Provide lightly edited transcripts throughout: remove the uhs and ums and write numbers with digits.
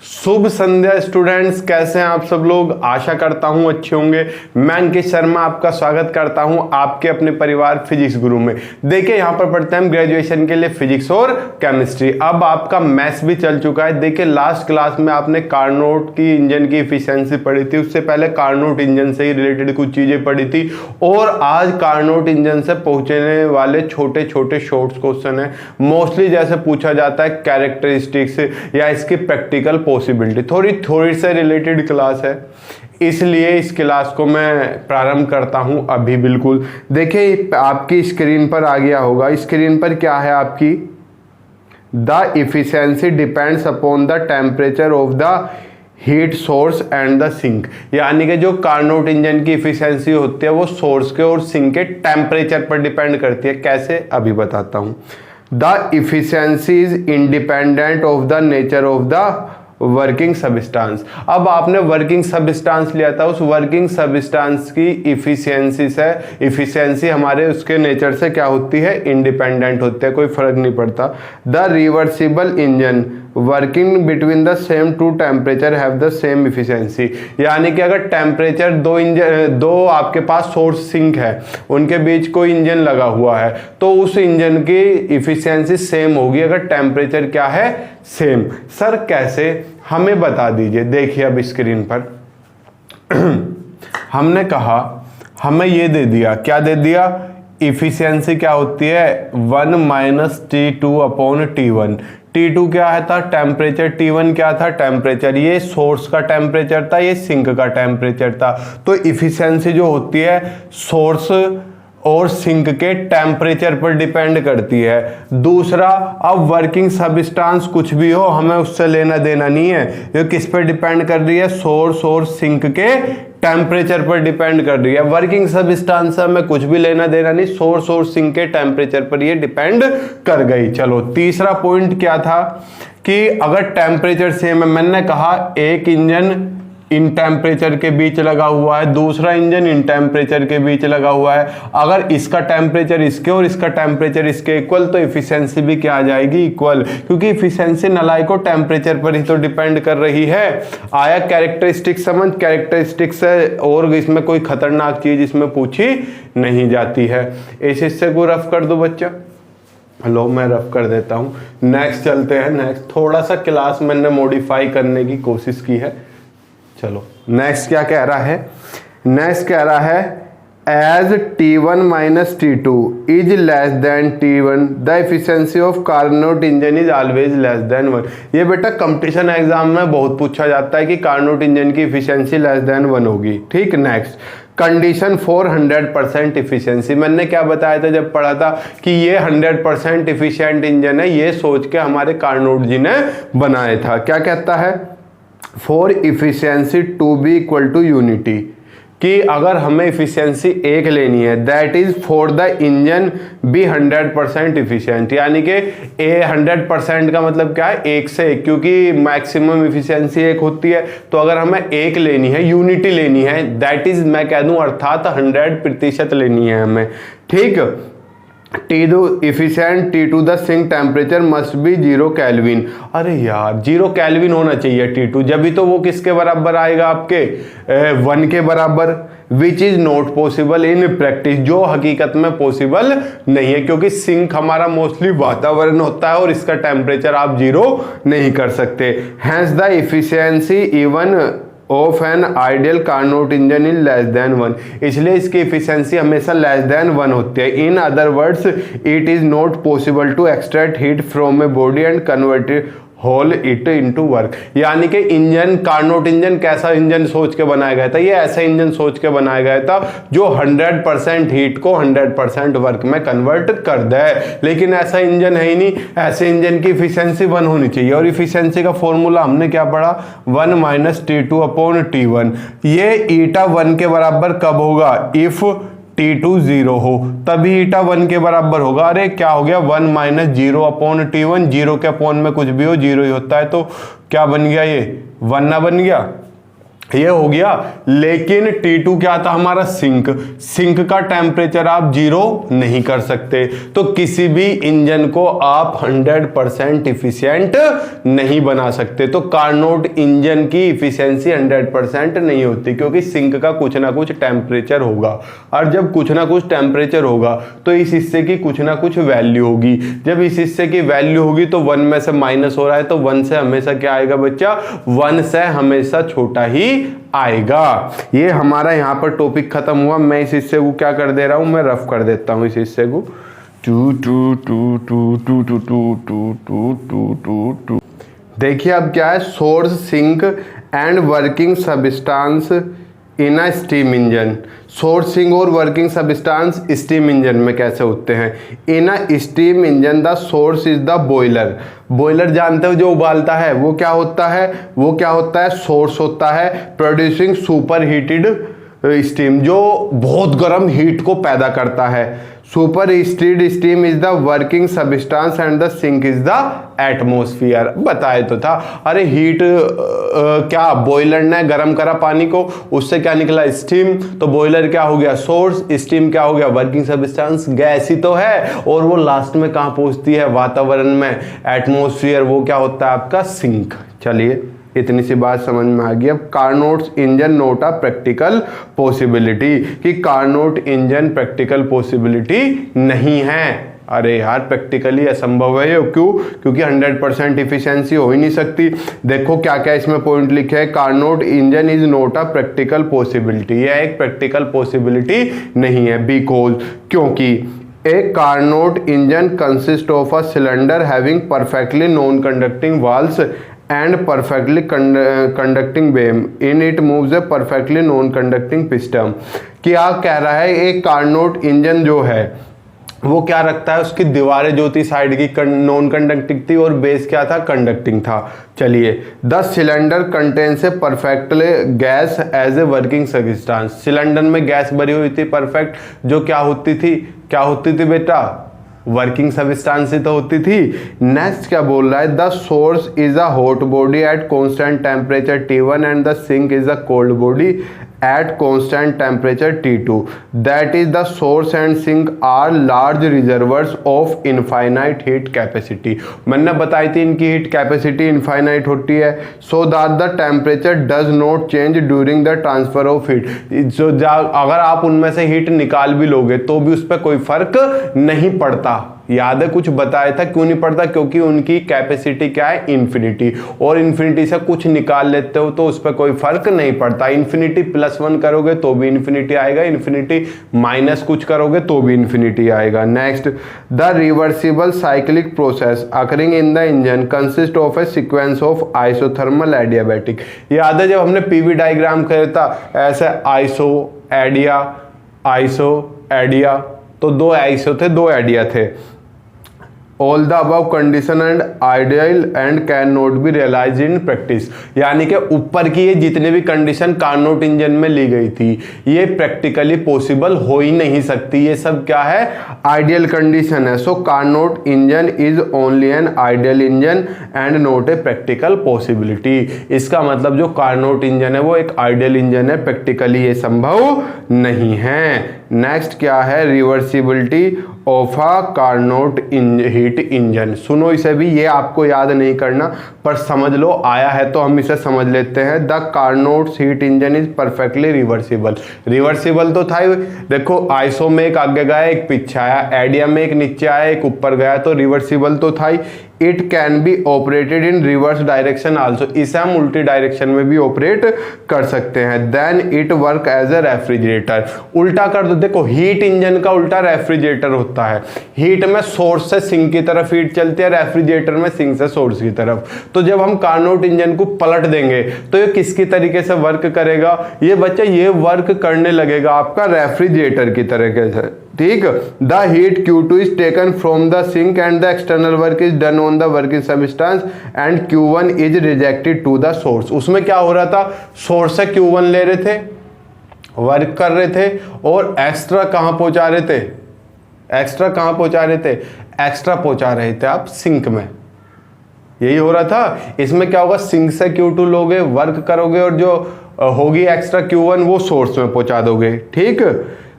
शुभ संध्या students, कैसे हैं आप सब लोग। आशा करता हूं अच्छे होंगे। मैं अंकित शर्मा आपका स्वागत करता हूं आपके अपने परिवार फिजिक्स गुरु में। देखिए यहां पर पढ़ते हैं हम ग्रेजुएशन के लिए फिजिक्स और केमिस्ट्री। अब आपका मैथ्स भी चल चुका है। देखिए लास्ट क्लास में आपने कार्नोट की इंजन की इफिशियंसी पढ़ी थी, उससे पहले कार्नोट इंजन से ही रिलेटेड कुछ चीजें पढ़ी थी और आज कार्नोट इंजन से पहुंचने वाले छोटे छोटे शॉर्ट्स क्वेश्चन है। मोस्टली जैसे पूछा जाता है कैरेक्टरिस्टिक्स या इसकी प्रैक्टिकल पॉसिबिलिटी, थोड़ी से रिलेटेड क्लास है, इसलिए इस क्लास को मैं प्रारंभ करता हूं अभी। बिल्कुल देखिए आपकी स्क्रीन पर आ गया होगा। स्क्रीन पर क्या है आपकी, the efficiency depends upon the temperature of the heat source and the sink. यानी कि जो कार्नोट इंजन की इफिशियंसी होती है वो सोर्स के और सिंक के टेम्परेचर पर डिपेंड करती है। कैसे, अभी बताता हूं। The efficiency is independent of the nature of the working substance. अब आपने वर्किंग सब्सटेंस लिया था, उस वर्किंग सब्सटेंस की इफिशियंसी हमारे उसके नेचर से क्या होती है, इंडिपेंडेंट होती है, कोई फर्क नहीं पड़ता। The reversible engine working between the same two temperature have the same efficiency. यानी कि अगर टेम्परेचर दो आपके पास सोर्स सिंक है, उनके बीच कोई इंजन लगा हुआ है, तो उस इंजन की इफिशियंसी सेम होगी अगर टेम्परेचर क्या है, सेम। सर कैसे, हमें बता दीजिए। देखिए अब स्क्रीन पर हमने कहा, हमें ये दे दिया, क्या दे दिया, इफिशियंसी क्या होती है 1 minus T2 upon T1। T2 क्या है था, टेम्परेचर। T1 क्या था, टेम्परेचर। ये सोर्स का टेम्परेचर था, ये सिंक का टेम्परेचर था। तो इफिशियंसी जो होती है सोर्स और सिंक के टेम्परेचर पर डिपेंड करती है। दूसरा, अब वर्किंग सब्सटेंस कुछ भी हो, हमें उससे लेना देना नहीं है, ये किस पर डिपेंड कर रही है, सोर्स और सिंक के टेम्परेचर पर डिपेंड कर रही है। वर्किंग सब्सटेंस से हमें कुछ भी लेना देना नहीं, सोर्स और सिंक के टेम्परेचर पर ये डिपेंड कर गई। चलो तीसरा पॉइंट क्या था कि अगर टेम्परेचर सेम है, मैंने कहा एक इंजन इन टेम्परेचर के बीच लगा हुआ है, दूसरा इंजन इन टेम्परेचर के बीच लगा हुआ है। अगर इसका टेम्परेचर इसके और इसका टेम्परेचर इसके इक्वल, तो इफिशियंसी भी क्या आ जाएगी, इक्वल, क्योंकि इफिशियंसी नलाई को टेम्परेचर पर ही तो डिपेंड कर रही है। आया कैरेक्टरिस्टिक समझ। कैरेक्टरिस्टिक्स है और इसमें कोई खतरनाक चीज इसमें पूछी नहीं जाती है। इस हिस्से को रफ कर दो बच्चा। लो मैं रफ कर देता हूँ। नेक्स्ट चलते हैं। नेक्स्ट थोड़ा सा क्लास मैंने मॉडिफाई करने की कोशिश की है। चलो नेक्स्ट क्या कह रहा है, नेक्स्ट कह रहा है as T1 minus T2 is less than T1 the efficiency of Carnot engine is always less than 1। ये बेटा कंपटीशन एग्जाम में बहुत पूछा जाता है कि कार्नोट इंजन की इफिशियंसी लेस देन 1 होगी। ठीक, नेक्स्ट कंडीशन फॉर 100% इफिशियंसी। मैंने क्या बताया था जब पढ़ा था कि ये 100% इफिशियंट इंजन है, ये सोच के हमारे कार्नोट जी ने बनाया था। क्या कहता है, for efficiency to be equal to unity, कि अगर हमें इफिशियंसी एक लेनी है, that is for the engine be 100% efficient. यानी कि 100% का मतलब क्या है, एक से एक, क्योंकि मैक्सिमम इफिशियंसी एक होती है। तो अगर हमें एक लेनी है, यूनिटी लेनी है, दैट इज मैं कह दूं अर्थात 100% लेनी है हमें। ठीक, T2 efficient T2 the sink temperature must be 0 kelvin. अरे यार 0 केल्विन होना चाहिए T2, जब भी तो वो किसके बराबर आएगा, आपके 1 के बराबर, which is not possible in practice, जो हकीकत में पॉसिबल नहीं है, क्योंकि सिंक हमारा मोस्टली वातावरण होता है और इसका टेम्परेचर आप 0 नहीं कर सकते। Hence the efficiency even of an ideal Carnot engine in less than 1, इसलिए इसकी इफिशियंसी हमेशा लेस देन 1 होती है। In other words it is not possible to extract heat from a body and convert it whole it into work. यानी कि engine, Carnot engine कैसा engine सोच के बनाया गया था, ये ऐसा इंजन सोच के बनाया गया था जो 100% हीट को 100% वर्क में कन्वर्ट कर दे। लेकिन ऐसा इंजन है ही नहीं, ऐसे इंजन की इफिशियंसी 1 होनी चाहिए। और इफिशियंसी का फॉर्मूला हमने क्या पढ़ा, 1 माइनस T2 अपॉन T1। ये ईटा 1 के बराबर कब होगा, इफ T2 0 हो, तभी ईटा 1 के बराबर होगा। अरे क्या हो गया, 1 माइनस 0 अपॉन T1, 0 के अपॉन में कुछ भी हो 0 ही होता है, तो क्या बन गया, ये 1 ना बन गया। ये हो गया। लेकिन T2 क्या था हमारा, सिंक। सिंक का टेम्परेचर आप 0 नहीं कर सकते, तो किसी भी इंजन को आप 100% इफिशिएंट नहीं बना सकते। तो कार्नोट इंजन की इफिशिएंसी 100% नहीं होती, क्योंकि सिंक का कुछ ना कुछ टेम्परेचर होगा, और जब कुछ ना कुछ टेम्परेचर होगा तो इस हिस्से की कुछ ना कुछ वैल्यू होगी। जब इस हिस्से की वैल्यू होगी तो 1 में से माइनस हो रहा है, तो 1 से हमेशा क्या आएगा बच्चा, 1 से हमेशा छोटा ही आएगा। ये हमारा यहाँ पर टॉपिक खत्म हुआ। मैं इस हिस्से को क्या कर दे रहा हूँ, मैं रफ कर देता हूँ इस हिस्से को। Two two two two two two two two two two two two. देखिए अब क्या है, source, sink and working substance in a steam engine. Sourcing और वर्किंग सबस्टांस स्टीम इंजन में कैसे होते हैं। In a steam engine the source is the boiler. Boiler जानते हो जो उबालता है, वो क्या होता है, वो क्या होता है, सोर्स होता है। प्रोड्यूसिंग सुपर हीटेड स्टीम, जो बहुत गर्म हीट को पैदा करता है। Super heated steam is the working substance and the sink is the atmosphere. बताए तो था। अरे हीट क्या बॉयलर ने गर्म करा पानी को, उससे क्या निकला, स्टीम। तो बॉयलर क्या हो गया, सोर्स। स्टीम क्या हो गया, वर्किंग सबस्टांस, गैस ही तो है। और वो लास्ट में कहाँ पहुंचती है, वातावरण में, एटमोस्फियर। वो क्या होता है आपका, सिंक। चलिए इतनी सी बात समझ में आ गई। अब कार्नोट्स इंजन नोट अ प्रैक्टिकल पॉसिबिलिटी, कि कार्नोट इंजन प्रैक्टिकल पॉसिबिलिटी नहीं है। अरे यार प्रैक्टिकली असंभव है ये, क्यों, क्योंकि 100% इफिशिएंसी हो ही नहीं सकती। देखो क्या क्या इसमें पॉइंट लिखे हैं। Carnot engine is not a practical possibility, यह एक प्रैक्टिकल पॉसिबिलिटी नहीं है। बिकॉज, क्योंकि a Carnot engine consist of a cylinder having perfectly non conducting walls and perfectly conducting beam in it moves a perfectly non-conducting piston। क्या कह रहा है, एक कार्नोट इंजन जो है वो क्या रखता है, उसकी दीवारें जो थी साइड की नॉन कंडक्टिंग थी और बेस क्या था, कंडक्टिंग था। चलिए, the cylinder contains a perfectly gas as a working substance. Cylinder में गैस भरी हुई थी परफेक्ट, जो क्या होती थी, क्या होती थी बेटा, वर्किंग सबस्टांस ही तो होती थी। नेक्स्ट क्या बोल रहा है, the source is a hot body at constant temperature T1 and the sink is a cold body at constant temperature T2, that is the source and sink are large reservoirs of infinite heat capacity। मैंने बताई थी इनकी heat capacity infinite होती है, so that the temperature does not change during the transfer of heat। जो अगर आप उनमें से हीट निकाल भी लोगे तो भी उस पर कोई फर्क नहीं पड़ता। याद है कुछ बताया था, क्यों नहीं पड़ता, क्योंकि उनकी कैपेसिटी क्या है, इन्फिनिटी, और इन्फिनिटी से कुछ निकाल लेते हो तो उस पर कोई फर्क नहीं पड़ता। इन्फिनिटी +1 करोगे तो भी इन्फिनिटी आएगा, इन्फिनिटी माइनस कुछ करोगे तो भी इन्फिनिटी आएगा। Next, the reversible cyclic process occurring in the engine consist of A sequence of isothermal adiabatic. याद है जब हमने पीवी डायग्राम किया था, ऐसे आइसो एडिया, आइसो एडिया, तो 2 आइसो थे, 2 एडिया थे। All the above condition and ideal and can not be realise in practice. यानी कि ऊपर की ये जितने भी कंडीशन कार्नोट इंजन में ली गई थी, ये प्रैक्टिकली पॉसिबल हो ही नहीं सकती। ये सब क्या है, आइडियल कंडीशन है। So Carnot engine is only an ideal engine and not a practical possibility. इसका मतलब जो कार्नोट इंजन है वो एक आइडियल इंजन है, प्रैक्टिकली ये संभव नहीं है। नेक्स्ट क्या है, reversibility of a Carnot heat engine. सुनो इसे भी, ये आपको याद नहीं करना पर समझ लो, आया है तो हम इसे समझ लेते हैं। The Carnot heat engine is perfectly reversible. Reversible तो था ही, देखो आइसो में एक आगे गया एक पीछे आया, एडिया में एक नीचे आया एक ऊपर गया, तो रिवर्सिबल तो था ही। It can be operated in reverse direction also, इसे हम उल्टी डायरेक्शन में भी ऑपरेट कर सकते हैं। Then it work as a refrigerator. उल्टा कर दो, देखो हीट इंजन का उल्टा रेफ्रिजरेटर होता है। हीट में सोर्स से सिंक की तरफ हीट चलती है, रेफ्रिजरेटर में सिंक से सोर्स की तरफ। तो जब हम कार्नोट इंजन को पलट देंगे तो ये किसकी तरीके से वर्क करेगा, ये बच्चा ये वर्क करने लगेगा आपका रेफ्रिजरेटर की तरीके से। ठीक, the heat Q2 is taken from the sink and the external work is done on the working substance and Q1 is rejected to the source. उसमें क्या हो रहा था, सोर्स से Q1 ले रहे थे, वर्क कर रहे थे, और एक्स्ट्रा कहां पहुंचा रहे थे, एक्स्ट्रा कहां पहुंचा रहे थे, एक्स्ट्रा पहुंचा रहे थे आप सिंक में। यही हो रहा था। इसमें क्या होगा, सिंक से Q2 लोगे, वर्क करोगे, और जो होगी एक्स्ट्रा Q1 वो सोर्स में पहुंचा दोगे, ठीक।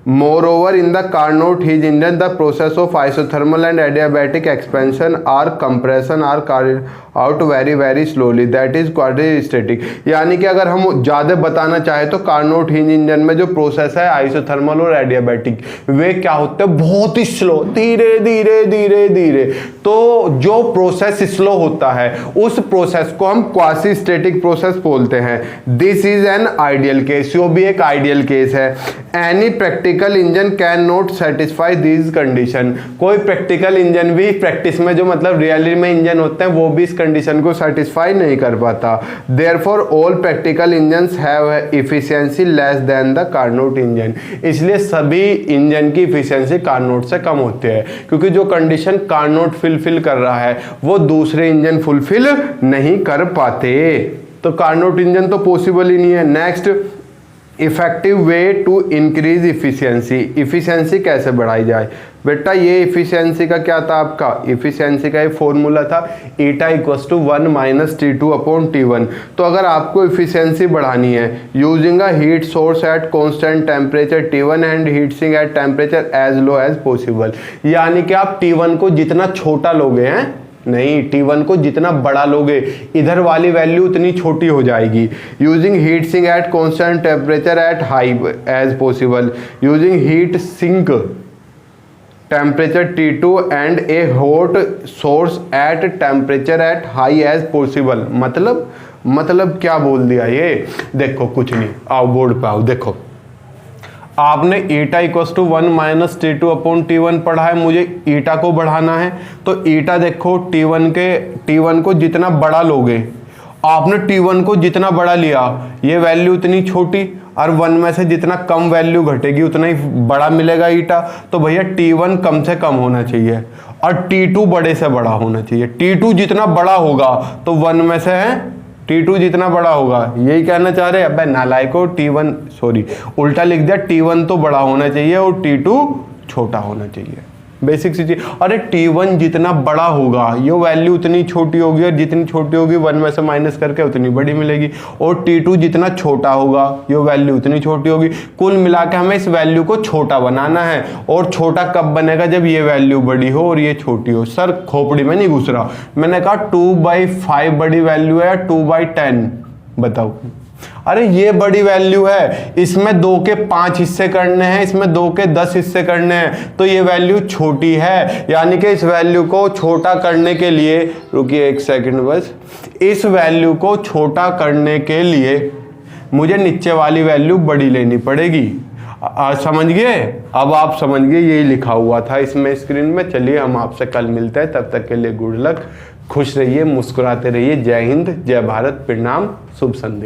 Moreover, in the Carnot heat engine, the process of isothermal and adiabatic expansion or compression are carried out very very slowly, that is quasi-static। यानी कि अगर हम ज़्यादा बताना चाहे तो कार्नोट हिट इंजन में जो प्रोसेस है आइसोथर्मल और एडियाबैटिक, वे क्या होते हैं, बहुत ही स्लो, धीरे धीरे धीरे धीरे। तो जो प्रोसेस स्लो होता है उस प्रोसेस को हम क्वासी स्टेटिक प्रोसेस बोलते हैं। This is an ideal case, यो भी एक आइडियल केस है। Any practical engine can not satisfy this condition. कोई प्रैक्टिकल इंजन भी प्रैक्टिस में जो मतलब रियलिटी में इंजन होते हैं वो भी इस कंडीशन को सेटिस्फाई नहीं कर पाता। Therefore all practical engines have efficiency less than the Carnot engine. इसलिए सभी इंजन की एफिशिएंसी कार्नोट से कम होती है, क्योंकि जो कंडीशन कार्नोट फुलफिल कर रहा है वो दूसरे इंजन फुलफिल नहीं कर पाते। तो कार्नोट इंजन तो पॉसिबल ही नहीं है। Next, effective way to increase efficiency. Efficiency कैसे बढ़ाई जाए बेटा, ये इफिशियंसी का क्या था आपका, इफिशियंसी का ये फॉर्मूला था eta equals to 1 minus T2 upon T1। तो अगर आपको इफिशियंसी बढ़ानी है using a heat source at constant temperature T1 and heat sink at temperature as low as possible, यानी कि आप T1 को जितना छोटा लोगे हैं, नहीं, T1 को जितना बड़ा लोगे इधर वाली वैल्यू उतनी छोटी हो जाएगी। Using heat sink at constant temperature at high as possible, using heat sink temperature T2 and a hot source at temperature at high as possible. मतलब क्या बोल दिया ये, देखो कुछ नहीं, आओ बोर्ड पे आओ, देखो आपने eta equals to 1 minus T2 upon T1 पढ़ा है, मुझे ईटा को बढ़ाना है। तो ईटा देखो T1 को जितना बड़ा लोगे, आपने T1 को जितना बड़ा लिया ये वैल्यू उतनी छोटी, और 1 में से जितना कम वैल्यू घटेगी उतना ही बड़ा मिलेगा ईटा। तो भैया T1 कम से कम होना चाहिए और T2 बड़े से बड़ा होना चाहिए। T2 जितना बड़ा होगा तो 1 में से है T2 जितना बड़ा होगा, यही कहना चाह रहे हैं। अबे नालायको, T1 सॉरी उल्टा लिख दिया, T1 तो बड़ा होना चाहिए और T2 छोटा होना चाहिए, बेसिक सी चीज। अरे T1 जितना बड़ा होगा ये वैल्यू उतनी छोटी होगी, और जितनी छोटी होगी 1 में से माइनस करके उतनी बड़ी मिलेगी, और T2 जितना छोटा होगा ये वैल्यू उतनी छोटी होगी। कुल मिला के हमें इस वैल्यू को छोटा बनाना है, और छोटा कब बनेगा, जब ये वैल्यू बड़ी हो और ये छोटी हो। सर खोपड़ी में नहीं घुस रहा, मैंने कहा 2/5 बड़ी वैल्यू है या 2/10, बताओ। अरे ये बड़ी वैल्यू है, इसमें 2 के 5 हिस्से करने हैं, इसमें 2 के 10 हिस्से करने हैं, तो ये वैल्यू छोटी है। यानी कि इस वैल्यू को छोटा करने के लिए, रुकिए एक सेकंड बस, इस वैल्यू को छोटा करने के लिए मुझे नीचे वाली वैल्यू बड़ी लेनी पड़ेगी। समझ गए? अब आप समझ गए, यही लिखा हुआ था इसमें स्क्रीन में। चलिए हम आपसे कल मिलते हैं, तब तक के लिए गुड लक, खुश रहिए, मुस्कुराते रहिए। जय हिंद, जय भारत, प्रणाम, शुभ संदेश।